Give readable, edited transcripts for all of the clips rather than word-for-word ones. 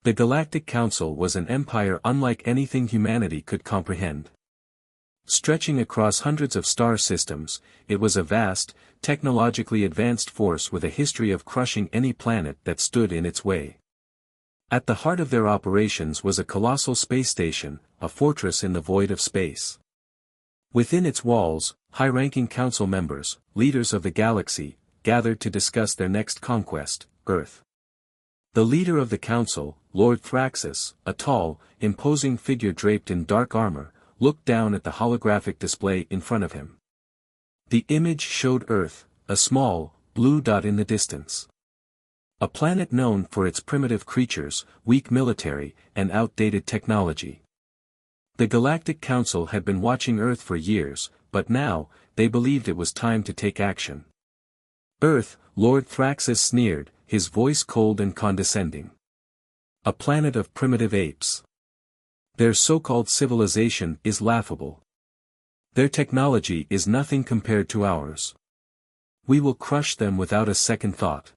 The Galactic Council was an empire unlike anything humanity could comprehend. Stretching across hundreds of star systems, it was a vast, technologically advanced force with a history of crushing any planet that stood in its way. At the heart of their operations was a colossal space station, a fortress in the void of space. Within its walls, high-ranking council members, leaders of the galaxy, gathered to discuss their next conquest, Earth. The leader of the council, Lord Thraxus, a tall, imposing figure draped in dark armor, looked down at the holographic display in front of him. The image showed Earth, a small, blue dot in the distance. A planet known for its primitive creatures, weak military, and outdated technology. The Galactic Council had been watching Earth for years, but now, they believed it was time to take action. Earth, Lord Thraxus sneered, his voice cold and condescending. A planet of primitive apes. Their so-called civilization is laughable. Their technology is nothing compared to ours. We will crush them without a second thought.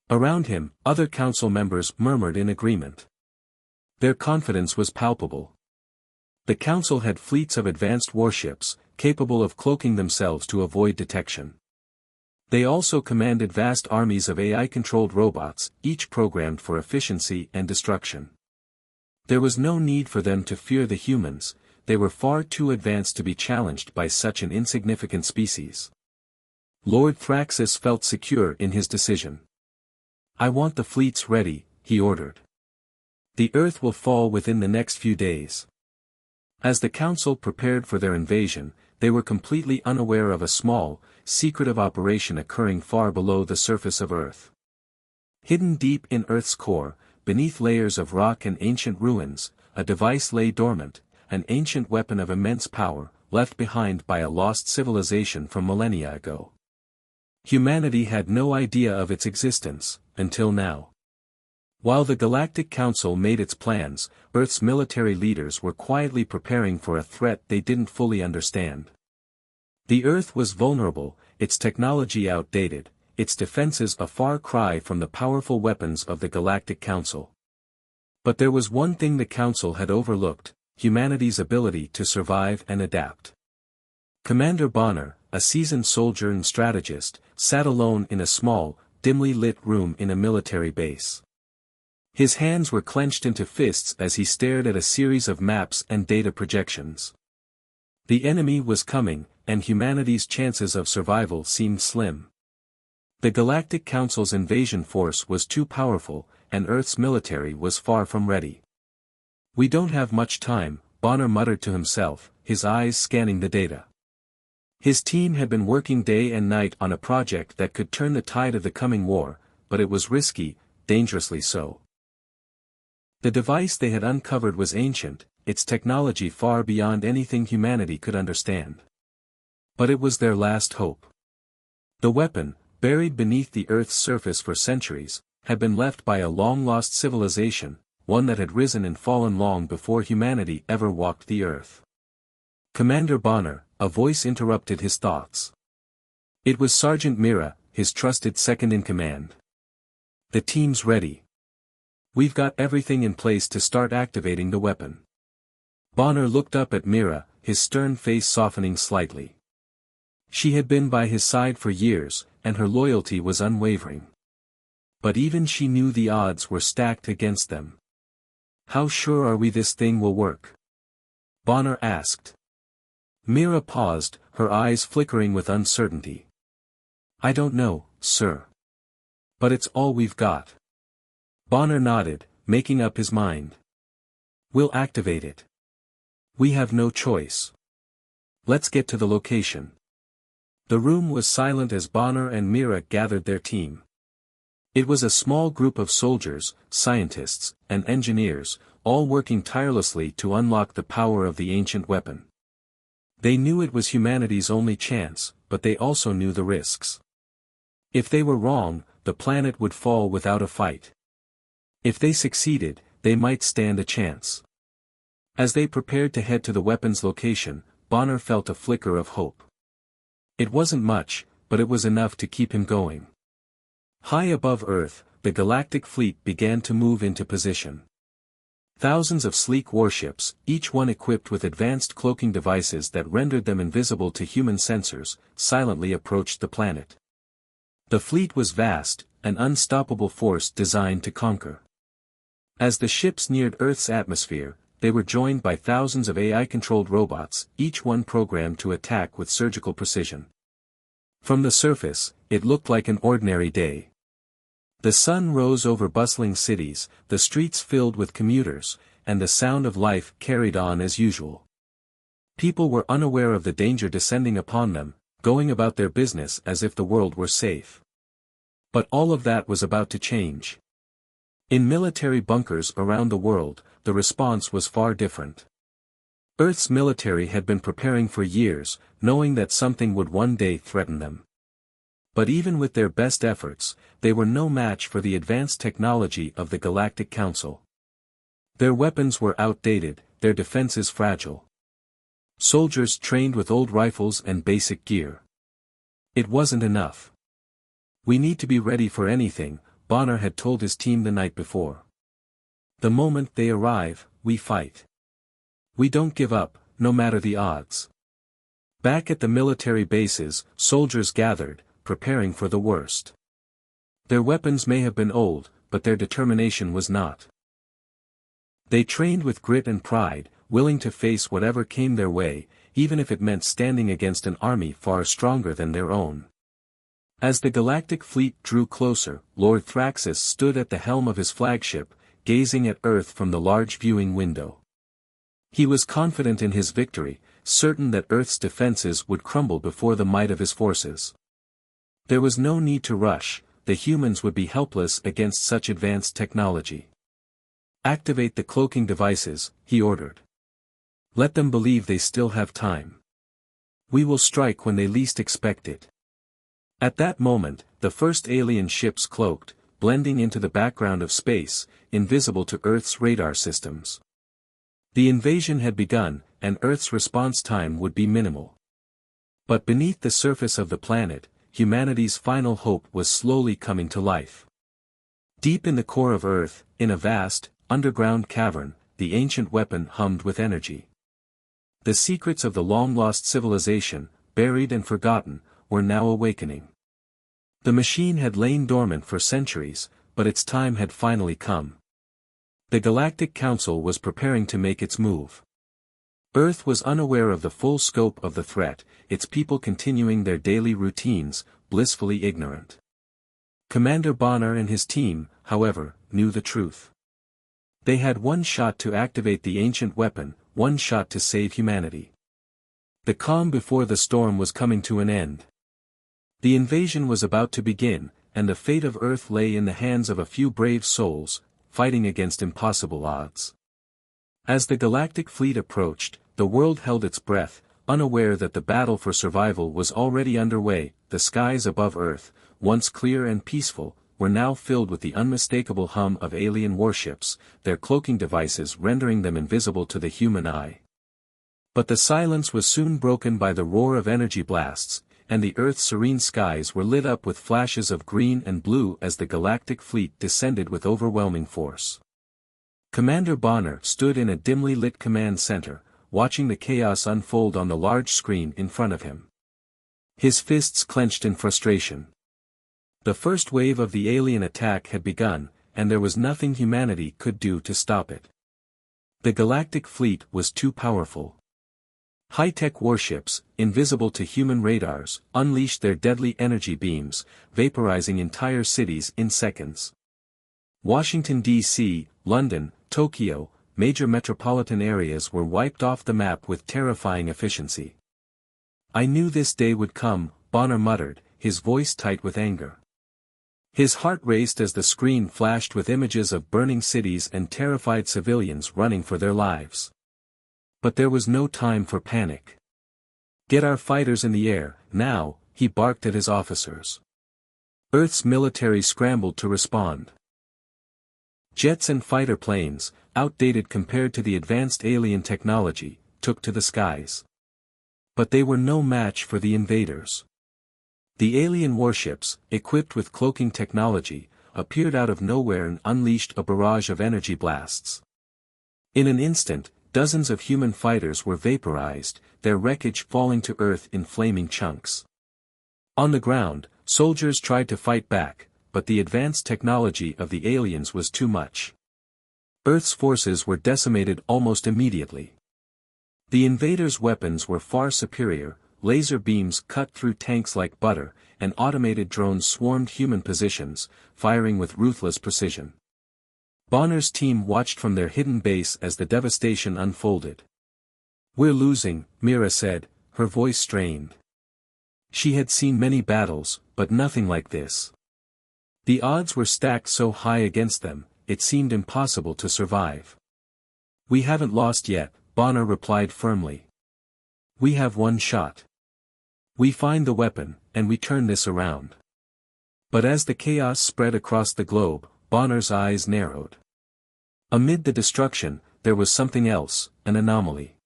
Around him, other council members murmured in agreement. Their confidence was palpable. The council had fleets of advanced warships, capable of cloaking themselves to avoid detection. They also commanded vast armies of AI-controlled robots, each programmed for efficiency and destruction. There was no need for them to fear the humans, they were far too advanced to be challenged by such an insignificant species. Lord Thraxus felt secure in his decision. "I want the fleets ready," he ordered. "The Earth will fall within the next few days." As the Council prepared for their invasion, they were completely unaware of a small, secretive operation occurring far below the surface of Earth. Hidden deep in Earth's core, beneath layers of rock and ancient ruins, a device lay dormant, an ancient weapon of immense power, left behind by a lost civilization from millennia ago. Humanity had no idea of its existence, until now. While the Galactic Council made its plans, Earth's military leaders were quietly preparing for a threat they didn't fully understand. The Earth was vulnerable, its technology outdated, its defenses a far cry from the powerful weapons of the Galactic Council. But there was one thing the Council had overlooked: humanity's ability to survive and adapt. Commander Bonner, a seasoned soldier and strategist, sat alone in a small, dimly lit room in a military base. His hands were clenched into fists as he stared at a series of maps and data projections. The enemy was coming, and humanity's chances of survival seemed slim. The Galactic Council's invasion force was too powerful, and Earth's military was far from ready. "We don't have much time," Bonner muttered to himself, his eyes scanning the data. His team had been working day and night on a project that could turn the tide of the coming war, but it was risky, dangerously so. The device they had uncovered was ancient, its technology far beyond anything humanity could understand. But it was their last hope. The weapon, buried beneath the Earth's surface for centuries, had been left by a long-lost civilization, one that had risen and fallen long before humanity ever walked the Earth. "Commander Bonner," a voice interrupted his thoughts. It was Sergeant Mira, his trusted second-in-command. "The team's ready. We've got everything in place to start activating the weapon." Bonner looked up at Mira, his stern face softening slightly. She had been by his side for years, and her loyalty was unwavering. But even she knew the odds were stacked against them. "How sure are we this thing will work?" Bonner asked. Mira paused, her eyes flickering with uncertainty. "I don't know, sir. But it's all we've got." Bonner nodded, making up his mind. "We'll activate it. We have no choice. Let's get to the location." The room was silent as Bonner and Mira gathered their team. It was a small group of soldiers, scientists, and engineers, all working tirelessly to unlock the power of the ancient weapon. They knew it was humanity's only chance, but they also knew the risks. If they were wrong, the planet would fall without a fight. If they succeeded, they might stand a chance. As they prepared to head to the weapon's location, Bonner felt a flicker of hope. It wasn't much, but it was enough to keep him going. High above Earth, the galactic fleet began to move into position. Thousands of sleek warships, each one equipped with advanced cloaking devices that rendered them invisible to human sensors, silently approached the planet. The fleet was vast, an unstoppable force designed to conquer. As the ships neared Earth's atmosphere, they were joined by thousands of AI-controlled robots, each one programmed to attack with surgical precision. From the surface, it looked like an ordinary day. The sun rose over bustling cities, the streets filled with commuters, and the sound of life carried on as usual. People were unaware of the danger descending upon them, going about their business as if the world were safe. But all of that was about to change. In military bunkers around the world, the response was far different. Earth's military had been preparing for years, knowing that something would one day threaten them. But even with their best efforts, they were no match for the advanced technology of the Galactic Council. Their weapons were outdated, their defenses fragile. Soldiers trained with old rifles and basic gear. It wasn't enough. "We need to be ready for anything," Bonner had told his team the night before. "The moment they arrive, we fight. We don't give up, no matter the odds." Back at the military bases, soldiers gathered, preparing for the worst. Their weapons may have been old, but their determination was not. They trained with grit and pride, willing to face whatever came their way, even if it meant standing against an army far stronger than their own. As the galactic fleet drew closer, Lord Thraxus stood at the helm of his flagship, gazing at Earth from the large viewing window. He was confident in his victory, certain that Earth's defenses would crumble before the might of his forces. There was no need to rush, the humans would be helpless against such advanced technology. "Activate the cloaking devices," he ordered. "Let them believe they still have time. We will strike when they least expect it." At that moment, the first alien ships cloaked, blending into the background of space, invisible to Earth's radar systems. The invasion had begun, and Earth's response time would be minimal. But beneath the surface of the planet, humanity's final hope was slowly coming to life. Deep in the core of Earth, in a vast, underground cavern, the ancient weapon hummed with energy. The secrets of the long-lost civilization, buried and forgotten, were now awakening. The machine had lain dormant for centuries, but its time had finally come. The Galactic Council was preparing to make its move. Earth was unaware of the full scope of the threat, its people continuing their daily routines, blissfully ignorant. Commander Bonner and his team, however, knew the truth. They had one shot to activate the ancient weapon, one shot to save humanity. The calm before the storm was coming to an end. The invasion was about to begin, and the fate of Earth lay in the hands of a few brave souls, fighting against impossible odds. As the galactic fleet approached, the world held its breath, unaware that the battle for survival was already underway. The skies above Earth, once clear and peaceful, were now filled with the unmistakable hum of alien warships, their cloaking devices rendering them invisible to the human eye. But the silence was soon broken by the roar of energy blasts, and the Earth's serene skies were lit up with flashes of green and blue as the galactic fleet descended with overwhelming force. Commander Bonner stood in a dimly lit command center, watching the chaos unfold on the large screen in front of him. His fists clenched in frustration. The first wave of the alien attack had begun, and there was nothing humanity could do to stop it. The galactic fleet was too powerful. High-tech warships, invisible to human radars, unleashed their deadly energy beams, vaporizing entire cities in seconds. Washington, D.C., London, Tokyo, major metropolitan areas were wiped off the map with terrifying efficiency. "I knew this day would come," Bonner muttered, his voice tight with anger. His heart raced as the screen flashed with images of burning cities and terrified civilians running for their lives. But there was no time for panic. "Get our fighters in the air, now," he barked at his officers. Earth's military scrambled to respond. Jets and fighter planes, outdated compared to the advanced alien technology, took to the skies. But they were no match for the invaders. The alien warships, equipped with cloaking technology, appeared out of nowhere and unleashed a barrage of energy blasts. In an instant, dozens of human fighters were vaporized, their wreckage falling to Earth in flaming chunks. On the ground, soldiers tried to fight back, but the advanced technology of the aliens was too much. Earth's forces were decimated almost immediately. The invaders' weapons were far superior, laser beams cut through tanks like butter, and automated drones swarmed human positions, firing with ruthless precision. Bonner's team watched from their hidden base as the devastation unfolded. "We're losing," Mira said, her voice strained. She had seen many battles, but nothing like this. The odds were stacked so high against them, it seemed impossible to survive. "We haven't lost yet," Bonner replied firmly. "We have one shot. We find the weapon, and we turn this around." But as the chaos spread across the globe, Bonner's eyes narrowed. Amid the destruction, there was something else, an anomaly.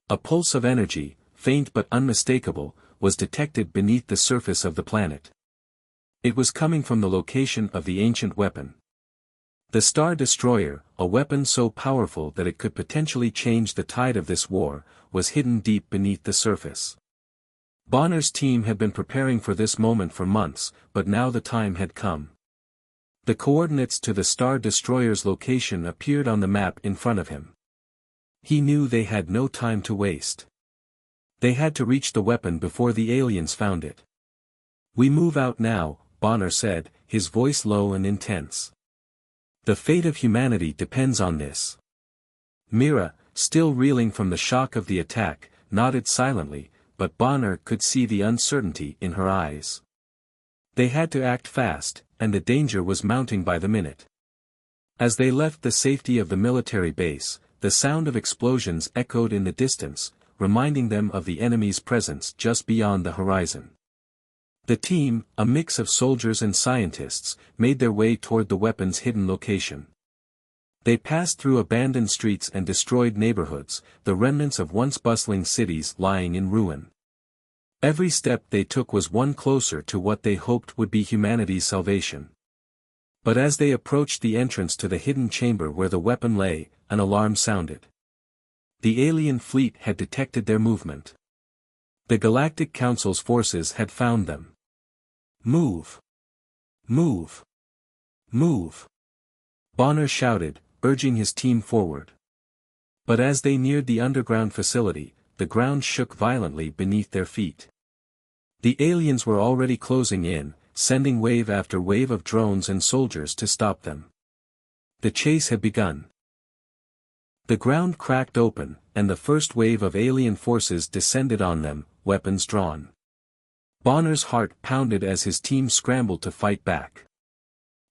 A pulse of energy, faint but unmistakable, was detected beneath the surface of the planet. It was coming from the location of the ancient weapon. The Star Destroyer, a weapon so powerful that it could potentially change the tide of this war, was hidden deep beneath the surface. Bonner's team had been preparing for this moment for months, but now the time had come. The coordinates to the Star Destroyer's location appeared on the map in front of him. He knew they had no time to waste. They had to reach the weapon before the aliens found it. "We move out now," Bonner said, his voice low and intense. "The fate of humanity depends on this." Mira, still reeling from the shock of the attack, nodded silently, but Bonner could see the uncertainty in her eyes. They had to act fast, and the danger was mounting by the minute. As they left the safety of the military base, the sound of explosions echoed in the distance, reminding them of the enemy's presence just beyond the horizon. The team, a mix of soldiers and scientists, made their way toward the weapon's hidden location. They passed through abandoned streets and destroyed neighborhoods, the remnants of once bustling cities lying in ruin. Every step they took was one closer to what they hoped would be humanity's salvation. But as they approached the entrance to the hidden chamber where the weapon lay, an alarm sounded. The alien fleet had detected their movement. The Galactic Council's forces had found them. "Move! Move! Move!" Bonner shouted, urging his team forward. But as they neared the underground facility, the ground shook violently beneath their feet. The aliens were already closing in, sending wave after wave of drones and soldiers to stop them. The chase had begun. The ground cracked open, and the first wave of alien forces descended on them, weapons drawn. Bonner's heart pounded as his team scrambled to fight back.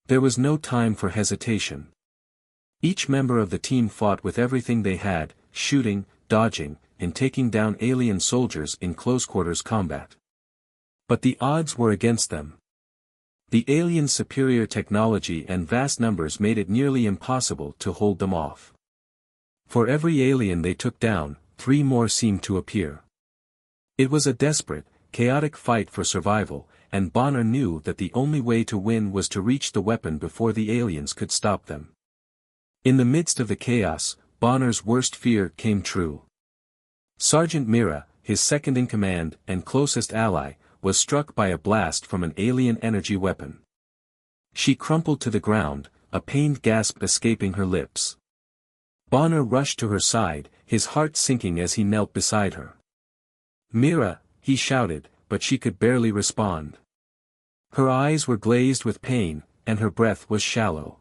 There was no time for hesitation. Each member of the team fought with everything they had, shooting, dodging, and taking down alien soldiers in close-quarters combat. But the odds were against them. The aliens' superior technology and vast numbers made it nearly impossible to hold them off. For every alien they took down, 3 more seemed to appear. It was a desperate, chaotic fight for survival, and Bonner knew that the only way to win was to reach the weapon before the aliens could stop them. In the midst of the chaos, Bonner's worst fear came true. Sergeant Mira, his second-in-command and closest ally, was struck by a blast from an alien energy weapon. She crumpled to the ground, a pained gasp escaping her lips. Bonner rushed to her side, his heart sinking as he knelt beside her. "Mira," he shouted, but she could barely respond. Her eyes were glazed with pain, and her breath was shallow.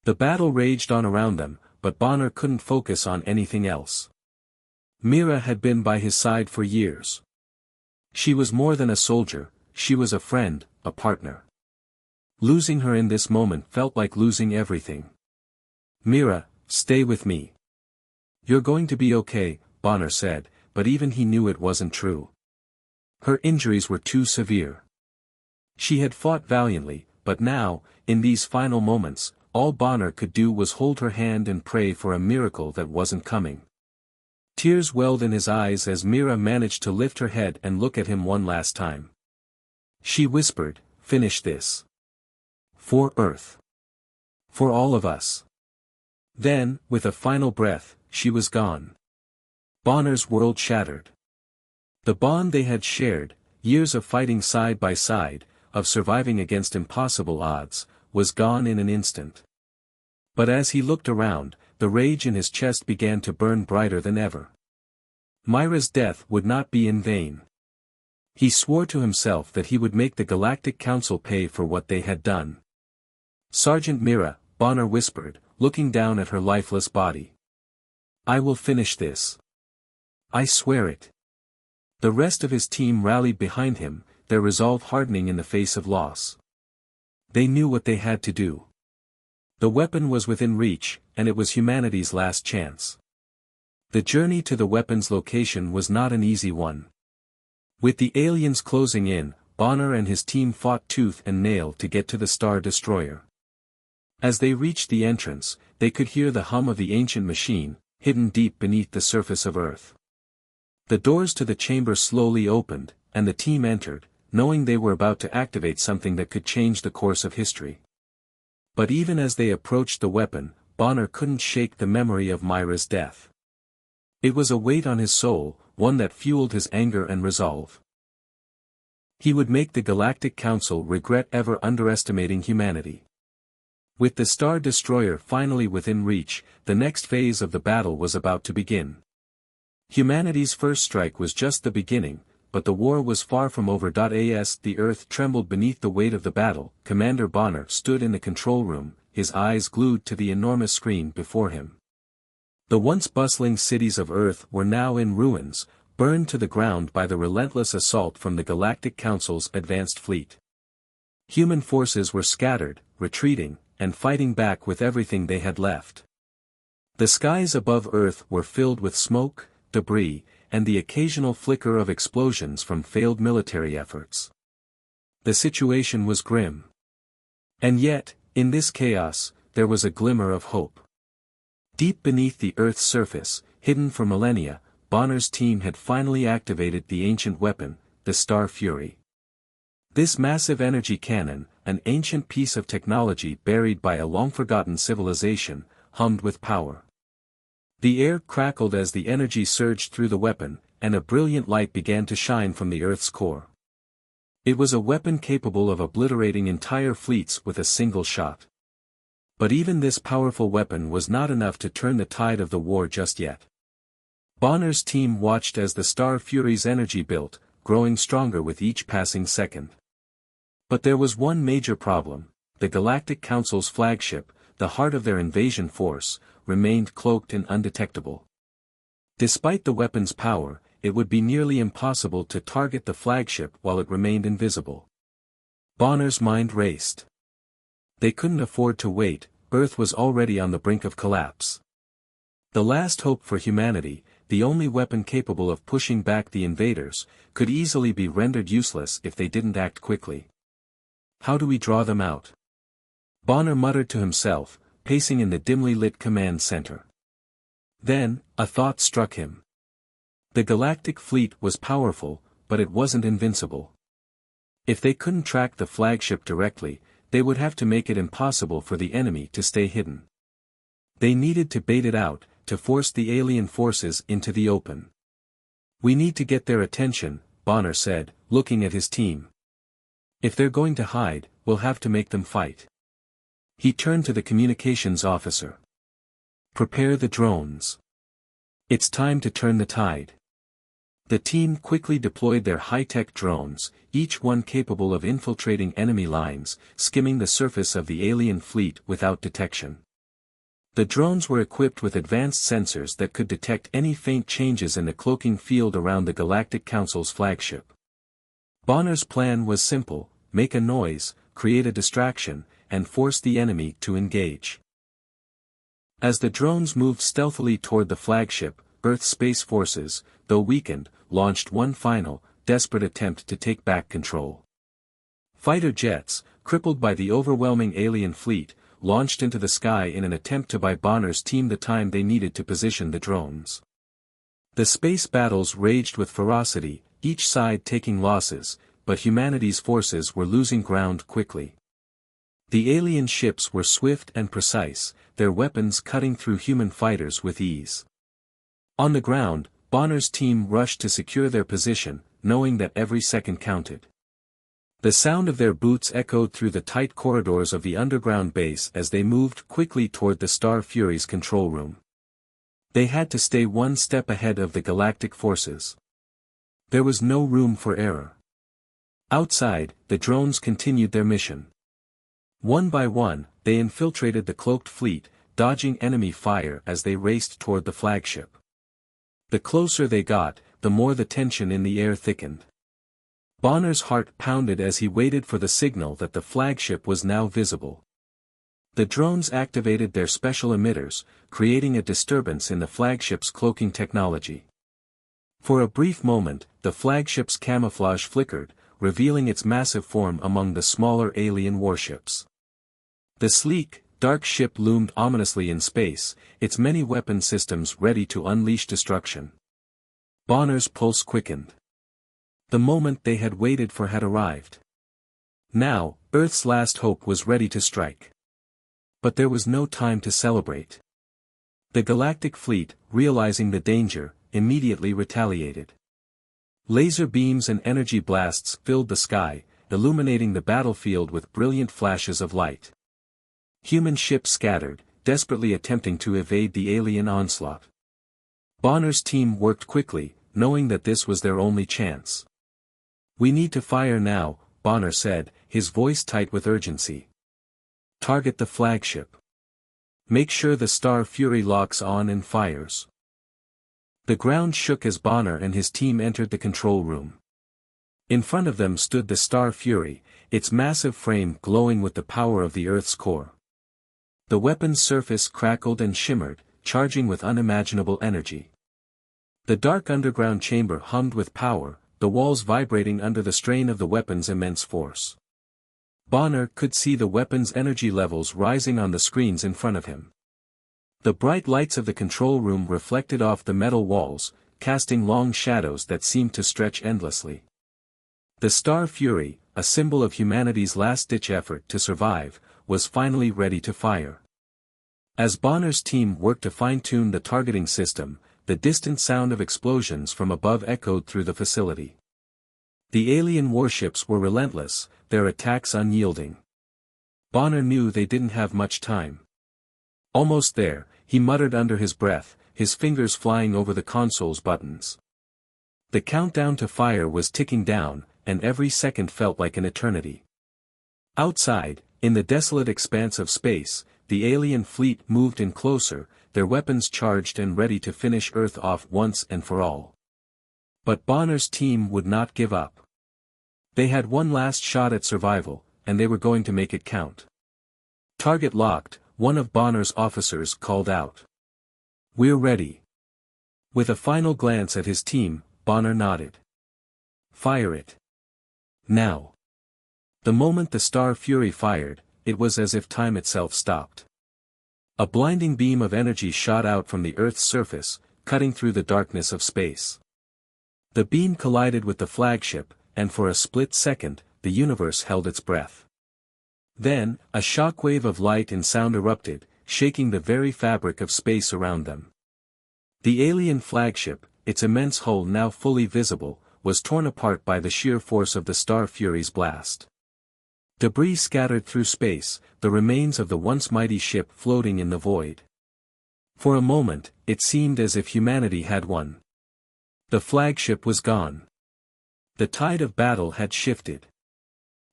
The battle raged on around them, but Bonner couldn't focus on anything else. Mira had been by his side for years. She was more than a soldier, she was a friend, a partner. Losing her in this moment felt like losing everything. "Mira, stay with me. You're going to be okay," Bonner said, but even he knew it wasn't true. Her injuries were too severe. She had fought valiantly, but now, in these final moments, all Bonner could do was hold her hand and pray for a miracle that wasn't coming. Tears welled in his eyes as Mira managed to lift her head and look at him one last time. She whispered, "Finish this. For Earth. For all of us." Then, with a final breath, she was gone. Bonner's world shattered. The bond they had shared, years of fighting side by side, of surviving against impossible odds, was gone in an instant. But as he looked around, the rage in his chest began to burn brighter than ever. Myra's death would not be in vain. He swore to himself that he would make the Galactic Council pay for what they had done. "Sergeant Mira," Bonner whispered, looking down at her lifeless body. "I will finish this. I swear it." The rest of his team rallied behind him, their resolve hardening in the face of loss. They knew what they had to do. The weapon was within reach, and it was humanity's last chance. The journey to the weapon's location was not an easy one. With the aliens closing in, Bonner and his team fought tooth and nail to get to the Star Destroyer. As they reached the entrance, they could hear the hum of the ancient machine, hidden deep beneath the surface of Earth. The doors to the chamber slowly opened, and the team entered, knowing they were about to activate something that could change the course of history. But even as they approached the weapon, Bonner couldn't shake the memory of Myra's death. It was a weight on his soul, one that fueled his anger and resolve. He would make the Galactic Council regret ever underestimating humanity. With the Star Destroyer finally within reach, the next phase of the battle was about to begin. Humanity's first strike was just the beginning, but the war was far from over. As the Earth trembled beneath the weight of the battle, Commander Bonner stood in the control room, his eyes glued to the enormous screen before him. The once bustling cities of Earth were now in ruins, burned to the ground by the relentless assault from the Galactic Council's advanced fleet. Human forces were scattered, retreating, and fighting back with everything they had left. The skies above Earth were filled with smoke, debris, and the occasional flicker of explosions from failed military efforts. The situation was grim. And yet, in this chaos, there was a glimmer of hope. Deep beneath the Earth's surface, hidden for millennia, Bonner's team had finally activated the ancient weapon, the Star Fury. This massive energy cannon, an ancient piece of technology buried by a long-forgotten civilization, hummed with power. The air crackled as the energy surged through the weapon, and a brilliant light began to shine from the Earth's core. It was a weapon capable of obliterating entire fleets with a single shot. But even this powerful weapon was not enough to turn the tide of the war just yet. Bonner's team watched as the Star Fury's energy built, growing stronger with each passing second. But there was one major problem: the Galactic Council's flagship, the heart of their invasion force, remained cloaked and undetectable. Despite the weapon's power, it would be nearly impossible to target the flagship while it remained invisible. Bonner's mind raced. They couldn't afford to wait, Earth was already on the brink of collapse. The last hope for humanity, the only weapon capable of pushing back the invaders, could easily be rendered useless if they didn't act quickly. How do we draw them out? Bonner muttered to himself, pacing in the dimly lit command center. Then, a thought struck him. The Galactic Fleet was powerful, but it wasn't invincible. If they couldn't track the flagship directly, they would have to make it impossible for the enemy to stay hidden. They needed to bait it out, to force the alien forces into the open. "We need to get their attention," Bonner said, looking at his team. "If they're going to hide, we'll have to make them fight." He turned to the communications officer. "Prepare the drones. It's time to turn the tide." The team quickly deployed their high-tech drones, each one capable of infiltrating enemy lines, skimming the surface of the alien fleet without detection. The drones were equipped with advanced sensors that could detect any faint changes in the cloaking field around the Galactic Council's flagship. Bonner's plan was simple: make a noise, create a distraction, and force the enemy to engage. As the drones moved stealthily toward the flagship, Earth's space forces, though weakened, launched one final, desperate attempt to take back control. Fighter jets, crippled by the overwhelming alien fleet, launched into the sky in an attempt to buy Bonner's team the time they needed to position the drones. The space battles raged with ferocity, each side taking losses, but humanity's forces were losing ground quickly. The alien ships were swift and precise, their weapons cutting through human fighters with ease. On the ground, Bonner's team rushed to secure their position, knowing that every second counted. The sound of their boots echoed through the tight corridors of the underground base as they moved quickly toward the Star Fury's control room. They had to stay one step ahead of the galactic forces. There was no room for error. Outside, the drones continued their mission. One by one, they infiltrated the cloaked fleet, dodging enemy fire as they raced toward the flagship. The closer they got, the more the tension in the air thickened. Bonner's heart pounded as he waited for the signal that the flagship was now visible. The drones activated their special emitters, creating a disturbance in the flagship's cloaking technology. For a brief moment, the flagship's camouflage flickered, revealing its massive form among the smaller alien warships. The sleek, dark ship loomed ominously in space, its many weapon systems ready to unleash destruction. Bonner's pulse quickened. The moment they had waited for had arrived. Now, Earth's last hope was ready to strike. But there was no time to celebrate. The galactic fleet, realizing the danger, immediately retaliated. Laser beams and energy blasts filled the sky, illuminating the battlefield with brilliant flashes of light. Human ships scattered, desperately attempting to evade the alien onslaught. Bonner's team worked quickly, knowing that this was their only chance. "We need to fire now," Bonner said, his voice tight with urgency. "Target the flagship. Make sure the Star Fury locks on and fires." The ground shook as Bonner and his team entered the control room. In front of them stood the Star Fury, its massive frame glowing with the power of the Earth's core. The weapon's surface crackled and shimmered, charging with unimaginable energy. The dark underground chamber hummed with power, the walls vibrating under the strain of the weapon's immense force. Bonner could see the weapon's energy levels rising on the screens in front of him. The bright lights of the control room reflected off the metal walls, casting long shadows that seemed to stretch endlessly. The Star Fury, a symbol of humanity's last-ditch effort to survive, was finally ready to fire. As Bonner's team worked to fine-tune the targeting system, the distant sound of explosions from above echoed through the facility. The alien warships were relentless, their attacks unyielding. Bonner knew they didn't have much time. "Almost there," he muttered under his breath, his fingers flying over the console's buttons. The countdown to fire was ticking down, and every second felt like an eternity. Outside, in the desolate expanse of space, the alien fleet moved in closer, their weapons charged and ready to finish Earth off once and for all. But Bonner's team would not give up. They had one last shot at survival, and they were going to make it count. "Target locked," one of Bonner's officers called out. "We're ready." With a final glance at his team, Bonner nodded. "Fire it. Now." The moment the Star Fury fired, it was as if time itself stopped. A blinding beam of energy shot out from the Earth's surface, cutting through the darkness of space. The beam collided with the flagship, and for a split second, the universe held its breath. Then, a shockwave of light and sound erupted, shaking the very fabric of space around them. The alien flagship, its immense hull now fully visible, was torn apart by the sheer force of the Star Fury's blast. Debris scattered through space, the remains of the once mighty ship floating in the void. For a moment, it seemed as if humanity had won. The flagship was gone. The tide of battle had shifted.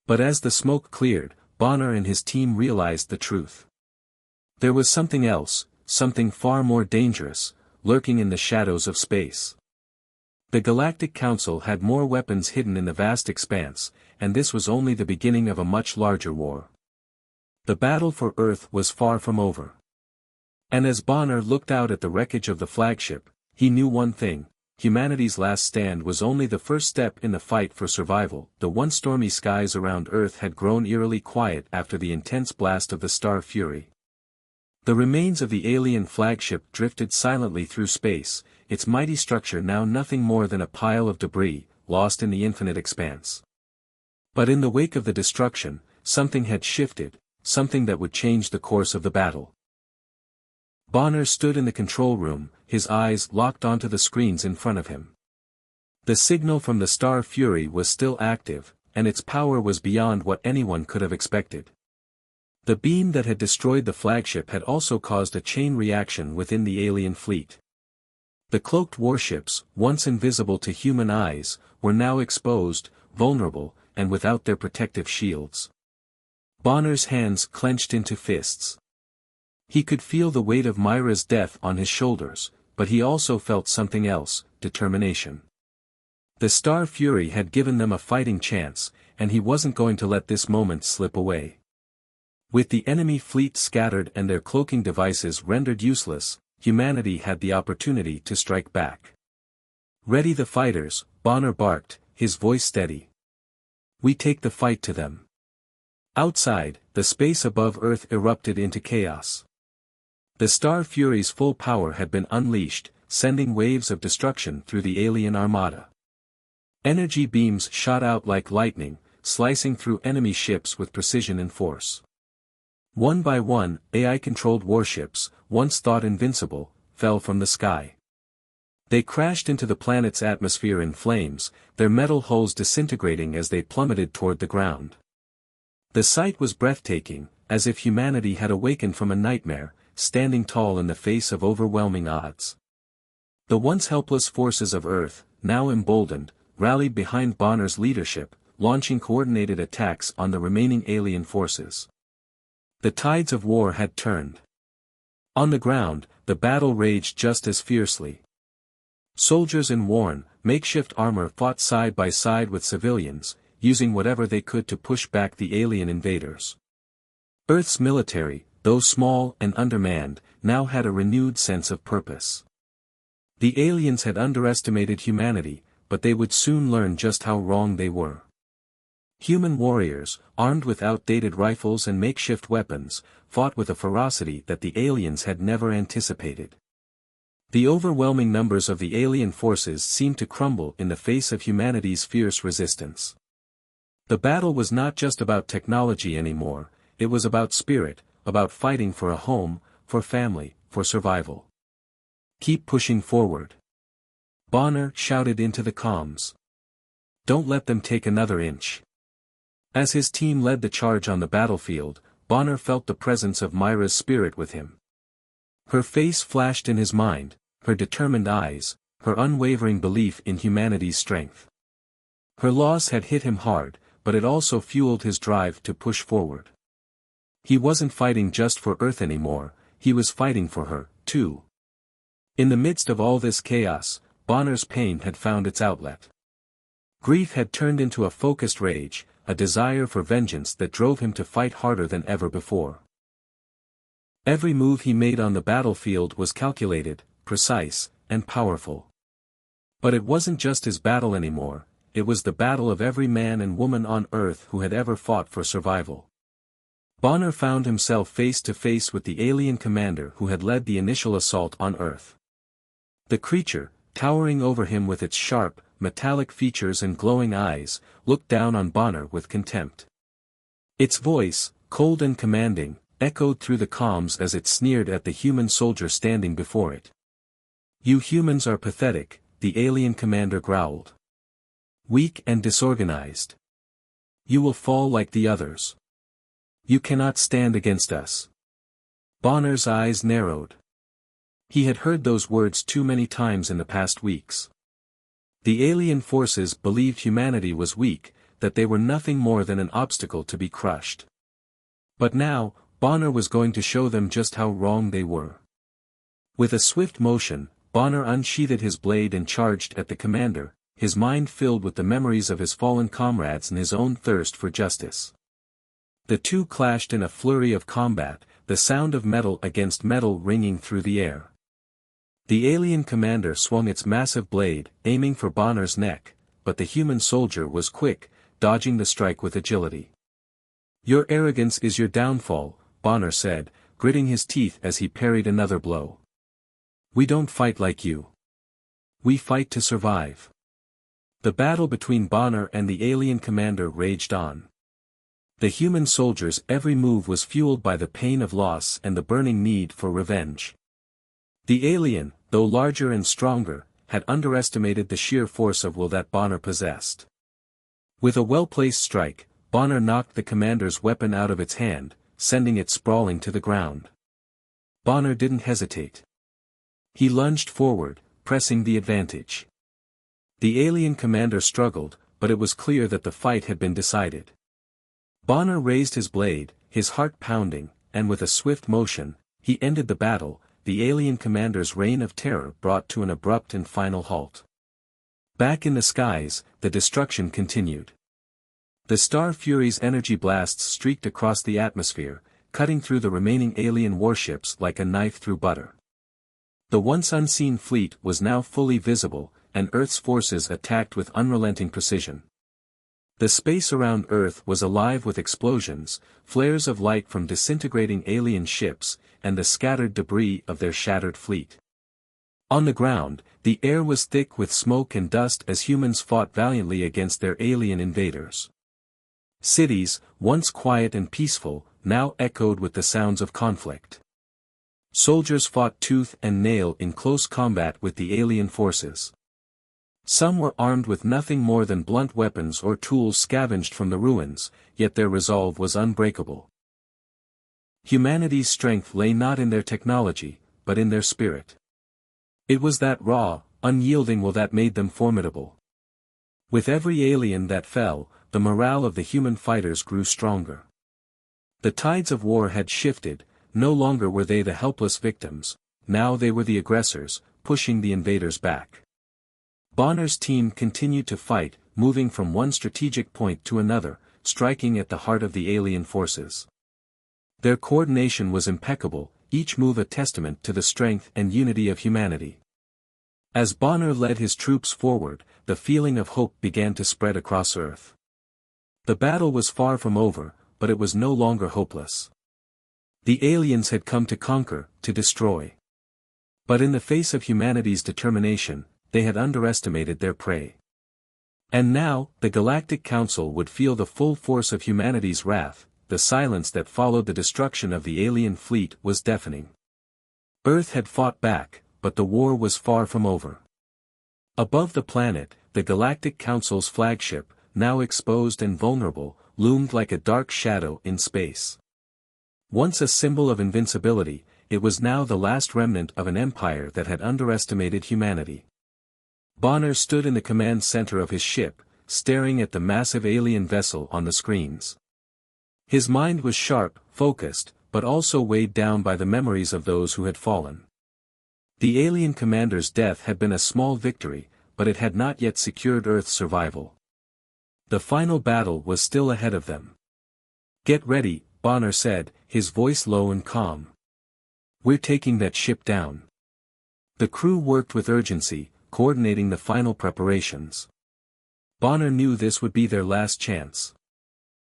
But as the smoke cleared, Bonner and his team realized the truth. There was something else, something far more dangerous, lurking in the shadows of space. The Galactic Council had more weapons hidden in the vast expanse, and this was only the beginning of a much larger war. The battle for Earth was far from over. And as Bonner looked out at the wreckage of the flagship, he knew one thing: humanity's last stand was only the first step in the fight for survival. The once stormy skies around Earth had grown eerily quiet after the intense blast of the Star Fury. The remains of the alien flagship drifted silently through space, its mighty structure now nothing more than a pile of debris, lost in the infinite expanse. But in the wake of the destruction, something had shifted, something that would change the course of the battle. Bonner stood in the control room, his eyes locked onto the screens in front of him. The signal from the Star Fury was still active, and its power was beyond what anyone could have expected. The beam that had destroyed the flagship had also caused a chain reaction within the alien fleet. The cloaked warships, once invisible to human eyes, were now exposed, vulnerable, and without their protective shields. Bonner's hands clenched into fists. He could feel the weight of Myra's death on his shoulders, but he also felt something else, determination. The Star Fury had given them a fighting chance, and he wasn't going to let this moment slip away. With the enemy fleet scattered and their cloaking devices rendered useless, humanity had the opportunity to strike back. "Ready the fighters," Bonner barked, his voice steady. "We take the fight to them." Outside, the space above Earth erupted into chaos. The Star Fury's full power had been unleashed, sending waves of destruction through the alien armada. Energy beams shot out like lightning, slicing through enemy ships with precision and force. One by one, AI-controlled warships, once thought invincible, fell from the sky. They crashed into the planet's atmosphere in flames, their metal hulls disintegrating as they plummeted toward the ground. The sight was breathtaking, as if humanity had awakened from a nightmare, standing tall in the face of overwhelming odds. The once helpless forces of Earth, now emboldened, rallied behind Bonner's leadership, launching coordinated attacks on the remaining alien forces. The tides of war had turned. On the ground, the battle raged just as fiercely. Soldiers in worn, makeshift armor fought side by side with civilians, using whatever they could to push back the alien invaders. Earth's military, though small and undermanned, now had a renewed sense of purpose. The aliens had underestimated humanity, but they would soon learn just how wrong they were. Human warriors, armed with outdated rifles and makeshift weapons, fought with a ferocity that the aliens had never anticipated. The overwhelming numbers of the alien forces seemed to crumble in the face of humanity's fierce resistance. The battle was not just about technology anymore, it was about spirit, about fighting for a home, for family, for survival. "Keep pushing forward," Bonner shouted into the comms. "Don't let them take another inch." As his team led the charge on the battlefield, Bonner felt the presence of Myra's spirit with him. Her face flashed in his mind, her determined eyes, her unwavering belief in humanity's strength. Her loss had hit him hard, but it also fueled his drive to push forward. He wasn't fighting just for Earth anymore, he was fighting for her, too. In the midst of all this chaos, Bonner's pain had found its outlet. Grief had turned into a focused rage, a desire for vengeance that drove him to fight harder than ever before. Every move he made on the battlefield was calculated, precise, and powerful. But it wasn't just his battle anymore, it was the battle of every man and woman on Earth who had ever fought for survival. Bonner found himself face to face with the alien commander who had led the initial assault on Earth. The creature, towering over him with its sharp, metallic features and glowing eyes, looked down on Bonner with contempt. Its voice, cold and commanding, echoed through the comms as it sneered at the human soldier standing before it. "You humans are pathetic," the alien commander growled. "Weak and disorganized. You will fall like the others. You cannot stand against us." Bonner's eyes narrowed. He had heard those words too many times in the past weeks. The alien forces believed humanity was weak, that they were nothing more than an obstacle to be crushed. But now, Bonner was going to show them just how wrong they were. With a swift motion, Bonner unsheathed his blade and charged at the commander, his mind filled with the memories of his fallen comrades and his own thirst for justice. The two clashed in a flurry of combat, the sound of metal against metal ringing through the air. The alien commander swung its massive blade, aiming for Bonner's neck, but the human soldier was quick, dodging the strike with agility. "Your arrogance is your downfall," Bonner said, gritting his teeth as he parried another blow. "We don't fight like you. We fight to survive." The battle between Bonner and the alien commander raged on. The human soldiers' every move was fueled by the pain of loss and the burning need for revenge. The alien, though larger and stronger, had underestimated the sheer force of will that Bonner possessed. With a well-placed strike, Bonner knocked the commander's weapon out of its hand, sending it sprawling to the ground. Bonner didn't hesitate. He lunged forward, pressing the advantage. The alien commander struggled, but it was clear that the fight had been decided. Bonner raised his blade, his heart pounding, and with a swift motion, he ended the battle. The alien commander's reign of terror brought to an abrupt and final halt. Back in the skies, the destruction continued. The Star Fury's energy blasts streaked across the atmosphere, cutting through the remaining alien warships like a knife through butter. The once unseen fleet was now fully visible, and Earth's forces attacked with unrelenting precision. The space around Earth was alive with explosions, flares of light from disintegrating alien ships, and the scattered debris of their shattered fleet. On the ground, the air was thick with smoke and dust as humans fought valiantly against their alien invaders. Cities, once quiet and peaceful, now echoed with the sounds of conflict. Soldiers fought tooth and nail in close combat with the alien forces. Some were armed with nothing more than blunt weapons or tools scavenged from the ruins, yet their resolve was unbreakable. Humanity's strength lay not in their technology, but in their spirit. It was that raw, unyielding will that made them formidable. With every alien that fell, the morale of the human fighters grew stronger. The tides of war had shifted, no longer were they the helpless victims, now they were the aggressors, pushing the invaders back. Bonner's team continued to fight, moving from one strategic point to another, striking at the heart of the alien forces. Their coordination was impeccable, each move a testament to the strength and unity of humanity. As Bonner led his troops forward, the feeling of hope began to spread across Earth. The battle was far from over, but it was no longer hopeless. The aliens had come to conquer, to destroy. But in the face of humanity's determination, they had underestimated their prey. And now, the Galactic Council would feel the full force of humanity's wrath. The silence that followed the destruction of the alien fleet was deafening. Earth had fought back, but the war was far from over. Above the planet, the Galactic Council's flagship, now exposed and vulnerable, loomed like a dark shadow in space. Once a symbol of invincibility, it was now the last remnant of an empire that had underestimated humanity. Bonner stood in the command center of his ship, staring at the massive alien vessel on the screens. His mind was sharp, focused, but also weighed down by the memories of those who had fallen. The alien commander's death had been a small victory, but it had not yet secured Earth's survival. The final battle was still ahead of them. "Get ready," Bonner said, his voice low and calm. "We're taking that ship down." The crew worked with urgency, coordinating the final preparations. Bonner knew this would be their last chance.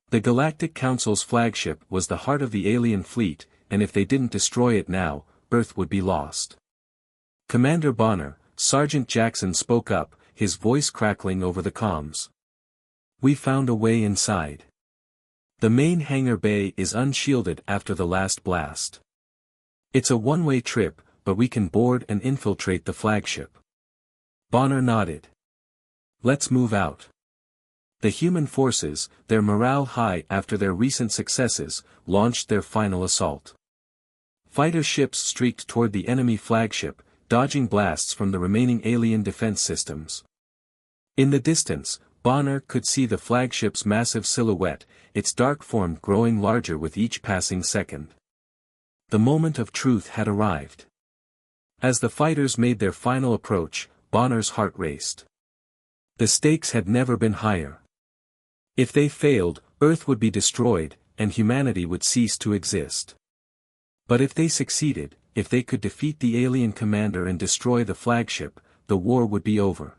The Galactic Council's flagship was the heart of the alien fleet, and if they didn't destroy it now, Earth would be lost. "Commander Bonner," Sergeant Jackson spoke up, his voice crackling over the comms. "We found a way inside. The main hangar bay is unshielded after the last blast. It's a one-way trip, but we can board and infiltrate the flagship." Bonner nodded. "Let's move out." The human forces, their morale high after their recent successes, launched their final assault. Fighter ships streaked toward the enemy flagship, dodging blasts from the remaining alien defense systems. In the distance, Bonner could see the flagship's massive silhouette, its dark form growing larger with each passing second. The moment of truth had arrived. As the fighters made their final approach, Bonner's heart raced. The stakes had never been higher. If they failed, Earth would be destroyed, and humanity would cease to exist. But if they succeeded, if they could defeat the alien commander and destroy the flagship, the war would be over.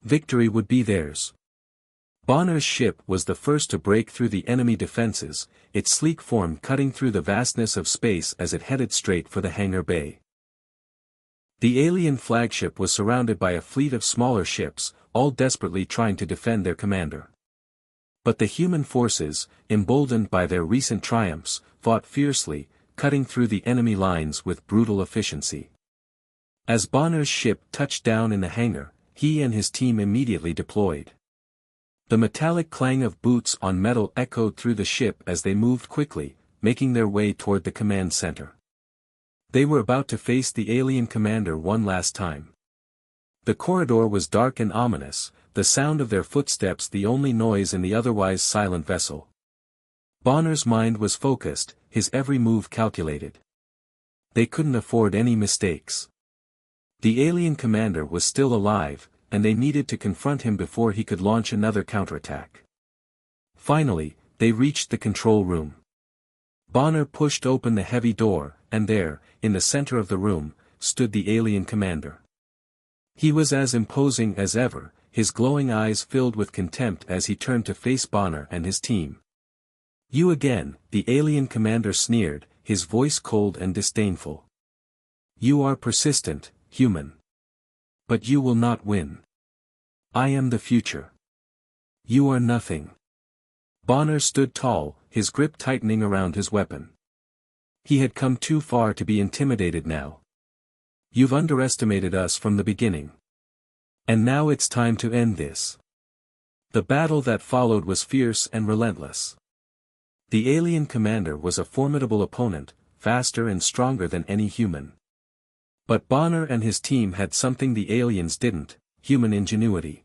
Victory would be theirs. Bonner's ship was the first to break through the enemy defenses, its sleek form cutting through the vastness of space as it headed straight for the hangar bay. The alien flagship was surrounded by a fleet of smaller ships, all desperately trying to defend their commander. But the human forces, emboldened by their recent triumphs, fought fiercely, cutting through the enemy lines with brutal efficiency. As Bonner's ship touched down in the hangar, he and his team immediately deployed. The metallic clang of boots on metal echoed through the ship as they moved quickly, making their way toward the command center. They were about to face the alien commander one last time. The corridor was dark and ominous, the sound of their footsteps the only noise in the otherwise silent vessel. Bonner's mind was focused, his every move calculated. They couldn't afford any mistakes. The alien commander was still alive, and they needed to confront him before he could launch another counterattack. Finally, they reached the control room. Bonner pushed open the heavy door, and there, in the center of the room, stood the alien commander. He was as imposing as ever, his glowing eyes filled with contempt as he turned to face Bonner and his team. "You again," the alien commander sneered, his voice cold and disdainful. "You are persistent, human. But you will not win. I am the future. You are nothing." Bonner stood tall, his grip tightening around his weapon. He had come too far to be intimidated now. "You've underestimated us from the beginning. And now it's time to end this." The battle that followed was fierce and relentless. The alien commander was a formidable opponent, faster and stronger than any human. But Bonner and his team had something the aliens didn't: human ingenuity.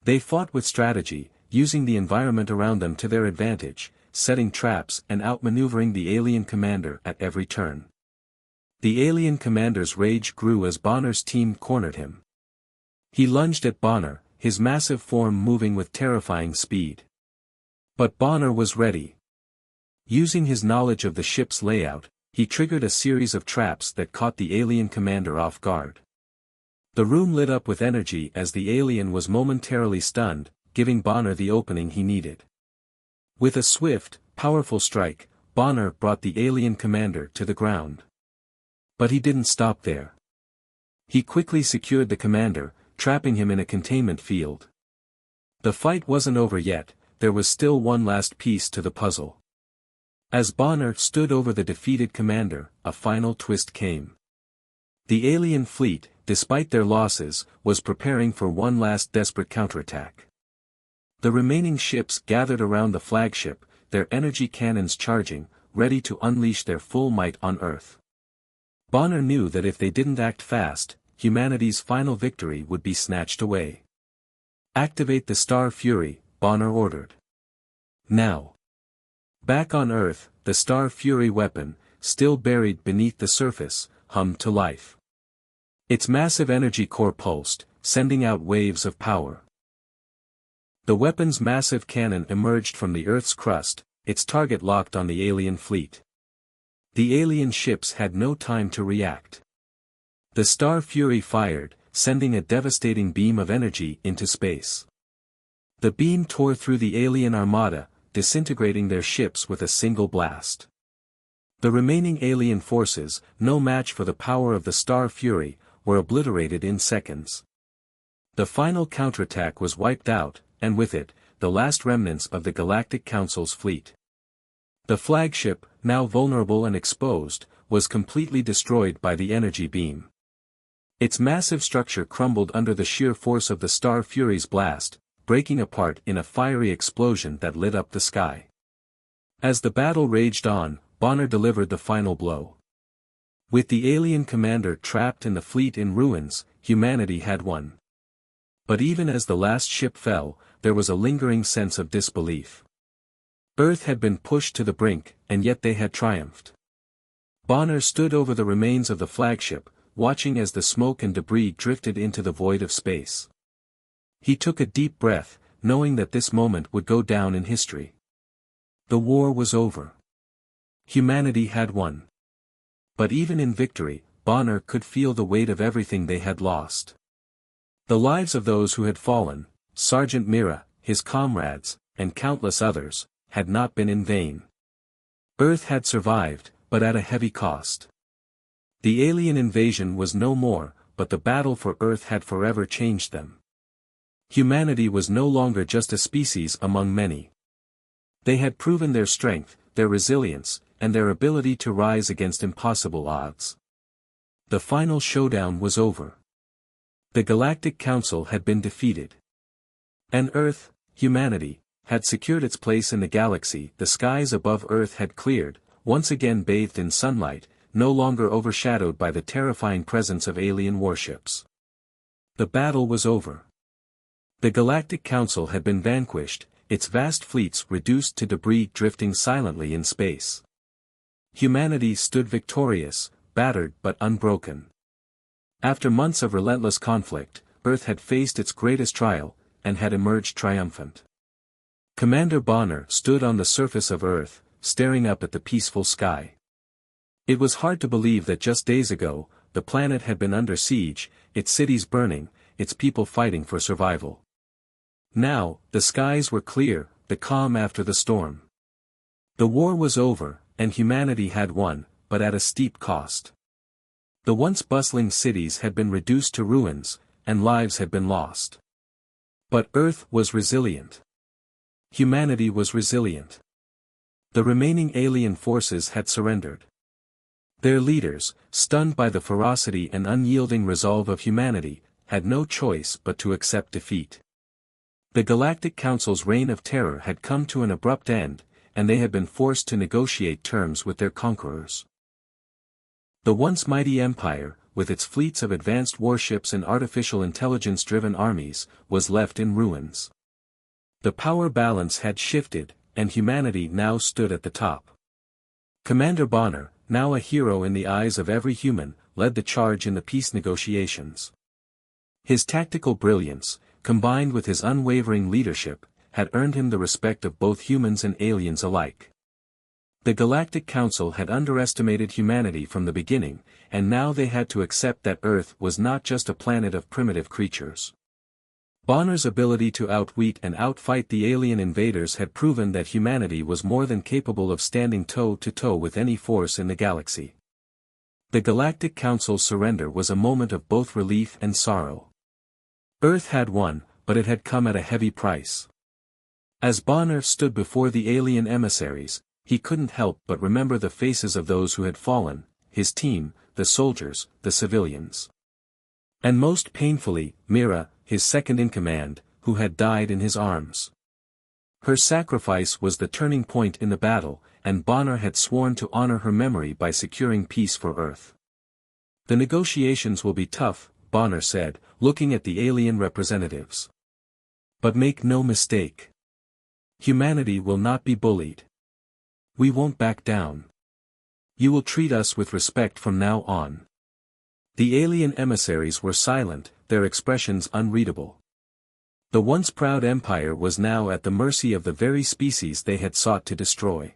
They fought with strategy, using the environment around them to their advantage, setting traps and outmaneuvering the alien commander at every turn. The alien commander's rage grew as Bonner's team cornered him. He lunged at Bonner, his massive form moving with terrifying speed. But Bonner was ready. Using his knowledge of the ship's layout, he triggered a series of traps that caught the alien commander off guard. The room lit up with energy as the alien was momentarily stunned, giving Bonner the opening he needed. With a swift, powerful strike, Bonner brought the alien commander to the ground. But he didn't stop there. He quickly secured the commander, trapping him in a containment field. The fight wasn't over yet, there was still one last piece to the puzzle. As Bonner stood over the defeated commander, a final twist came. The alien fleet, despite their losses, was preparing for one last desperate counterattack. The remaining ships gathered around the flagship, their energy cannons charging, ready to unleash their full might on Earth. Bonner knew that if they didn't act fast, humanity's final victory would be snatched away. "Activate the Star Fury," Bonner ordered. Now. Back on Earth, the Star Fury weapon, still buried beneath the surface, hummed to life. Its massive energy core pulsed, sending out waves of power. The weapon's massive cannon emerged from the Earth's crust, its target locked on the alien fleet. The alien ships had no time to react. The Star Fury fired, sending a devastating beam of energy into space. The beam tore through the alien armada, disintegrating their ships with a single blast. The remaining alien forces, no match for the power of the Star Fury, were obliterated in seconds. The final counterattack was wiped out, and with it, the last remnants of the Galactic Council's fleet. The flagship, now vulnerable and exposed, was completely destroyed by the energy beam. Its massive structure crumbled under the sheer force of the Star Fury's blast, breaking apart in a fiery explosion that lit up the sky. As the battle raged on, Bonner delivered the final blow. With the alien commander trapped and the fleet in ruins, humanity had won. But even as the last ship fell, there was a lingering sense of disbelief. Earth had been pushed to the brink, and yet they had triumphed. Bonner stood over the remains of the flagship, watching as the smoke and debris drifted into the void of space. He took a deep breath, knowing that this moment would go down in history. The war was over. Humanity had won. But even in victory, Bonner could feel the weight of everything they had lost. The lives of those who had fallen, Sergeant Mira, his comrades, and countless others, had not been in vain. Earth had survived, but at a heavy cost. The alien invasion was no more, but the battle for Earth had forever changed them. Humanity was no longer just a species among many. They had proven their strength, their resilience, and their ability to rise against impossible odds. The final showdown was over. The Galactic Council had been defeated. And Earth, humanity, had secured its place in the galaxy. The skies above Earth had cleared, once again bathed in sunlight, no longer overshadowed by the terrifying presence of alien warships. The battle was over. The Galactic Council had been vanquished, its vast fleets reduced to debris drifting silently in space. Humanity stood victorious, battered but unbroken. After months of relentless conflict, Earth had faced its greatest trial, and had emerged triumphant. Commander Bonner stood on the surface of Earth, staring up at the peaceful sky. It was hard to believe that just days ago, the planet had been under siege, its cities burning, its people fighting for survival. Now, the skies were clear, the calm after the storm. The war was over, and humanity had won, but at a steep cost. The once bustling cities had been reduced to ruins, and lives had been lost. But Earth was resilient. Humanity was resilient. The remaining alien forces had surrendered. Their leaders, stunned by the ferocity and unyielding resolve of humanity, had no choice but to accept defeat. The Galactic Council's reign of terror had come to an abrupt end, and they had been forced to negotiate terms with their conquerors. The once mighty empire, with its fleets of advanced warships and artificial intelligence-driven armies, was left in ruins. The power balance had shifted, and humanity now stood at the top. Commander Bonner, now a hero in the eyes of every human, led the charge in the peace negotiations. His tactical brilliance, combined with his unwavering leadership, had earned him the respect of both humans and aliens alike. The Galactic Council had underestimated humanity from the beginning, and now they had to accept that Earth was not just a planet of primitive creatures. Bonner's ability to outwit and outfight the alien invaders had proven that humanity was more than capable of standing toe-to-toe with any force in the galaxy. The Galactic Council's surrender was a moment of both relief and sorrow. Earth had won, but it had come at a heavy price. As Bonner stood before the alien emissaries, he couldn't help but remember the faces of those who had fallen, his team, the soldiers, the civilians. And most painfully, Mira, his second-in-command, who had died in his arms. Her sacrifice was the turning point in the battle, and Bonner had sworn to honor her memory by securing peace for Earth. The negotiations will be tough, Bonner said, looking at the alien representatives. But make no mistake. Humanity will not be bullied. We won't back down. You will treat us with respect from now on. The alien emissaries were silent, their expressions unreadable. The once proud empire was now at the mercy of the very species they had sought to destroy.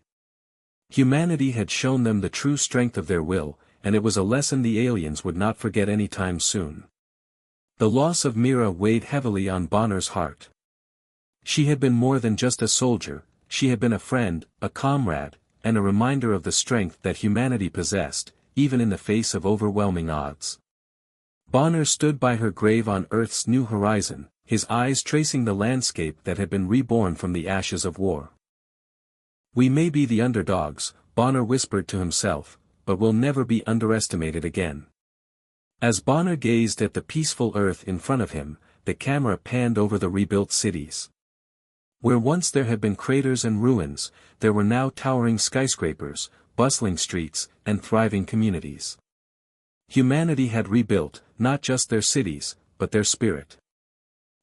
Humanity had shown them the true strength of their will, and it was a lesson the aliens would not forget any time soon. The loss of Mira weighed heavily on Bonner's heart. She had been more than just a soldier, she had been a friend, a comrade, and a reminder of the strength that humanity possessed, even in the face of overwhelming odds. Bonner stood by her grave on Earth's new horizon, his eyes tracing the landscape that had been reborn from the ashes of war. We may be the underdogs, Bonner whispered to himself, but we'll never be underestimated again. As Bonner gazed at the peaceful Earth in front of him, the camera panned over the rebuilt cities. Where once there had been craters and ruins, there were now towering skyscrapers, bustling streets, and thriving communities. Humanity had rebuilt, not just their cities, but their spirit.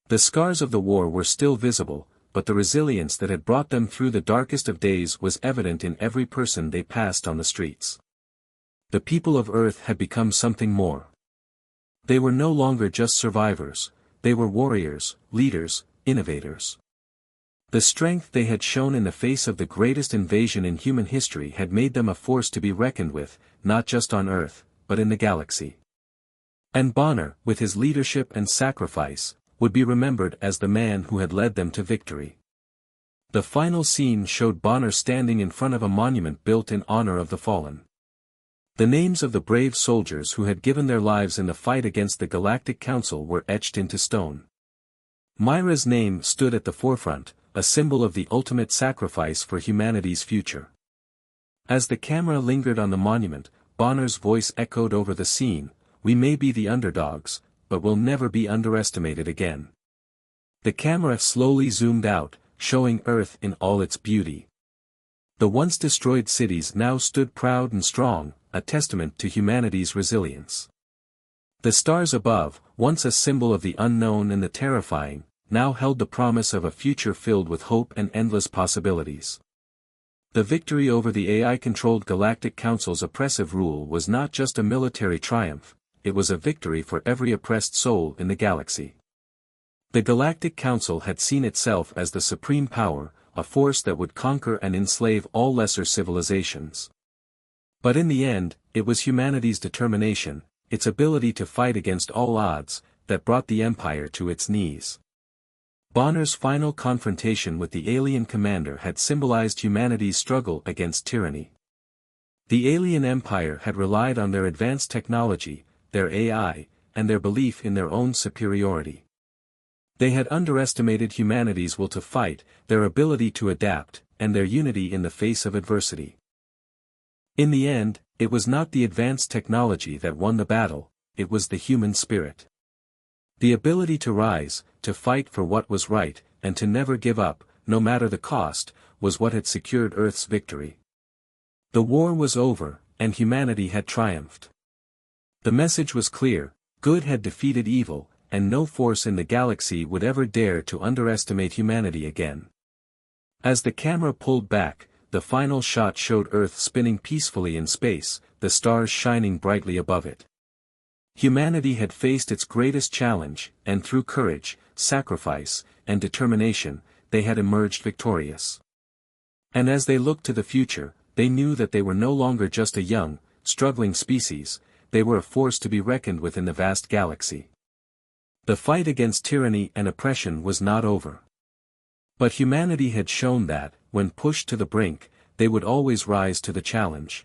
The scars of the war were still visible, but the resilience that had brought them through the darkest of days was evident in every person they passed on the streets. The people of Earth had become something more. They were no longer just survivors, they were warriors, leaders, innovators. The strength they had shown in the face of the greatest invasion in human history had made them a force to be reckoned with, not just on Earth, but in the galaxy. And Bonner, with his leadership and sacrifice, would be remembered as the man who had led them to victory. The final scene showed Bonner standing in front of a monument built in honor of the fallen. The names of the brave soldiers who had given their lives in the fight against the Galactic Council were etched into stone. Myra's name stood at the forefront, a symbol of the ultimate sacrifice for humanity's future. As the camera lingered on the monument, Bonner's voice echoed over the scene, "We may be the underdogs, but we'll never be underestimated again." The camera slowly zoomed out, showing Earth in all its beauty. The once destroyed cities now stood proud and strong, a testament to humanity's resilience. The stars above, once a symbol of the unknown and the terrifying, now held the promise of a future filled with hope and endless possibilities. The victory over the AI-controlled Galactic Council's oppressive rule was not just a military triumph, it was a victory for every oppressed soul in the galaxy. The Galactic Council had seen itself as the supreme power, a force that would conquer and enslave all lesser civilizations. But in the end, it was humanity's determination, its ability to fight against all odds, that brought the Empire to its knees. Bonner's final confrontation with the alien commander had symbolized humanity's struggle against tyranny. The alien empire had relied on their advanced technology, their AI, and their belief in their own superiority. They had underestimated humanity's will to fight, their ability to adapt, and their unity in the face of adversity. In the end, it was not the advanced technology that won the battle, it was the human spirit. The ability to rise, to fight for what was right, and to never give up, no matter the cost, was what had secured Earth's victory. The war was over, and humanity had triumphed. The message was clear, good had defeated evil, and no force in the galaxy would ever dare to underestimate humanity again. As the camera pulled back, the final shot showed Earth spinning peacefully in space, the stars shining brightly above it. Humanity had faced its greatest challenge, and through courage, sacrifice, and determination, they had emerged victorious. And as they looked to the future, they knew that they were no longer just a young, struggling species, they were a force to be reckoned with in the vast galaxy. The fight against tyranny and oppression was not over. But humanity had shown that, when pushed to the brink, they would always rise to the challenge.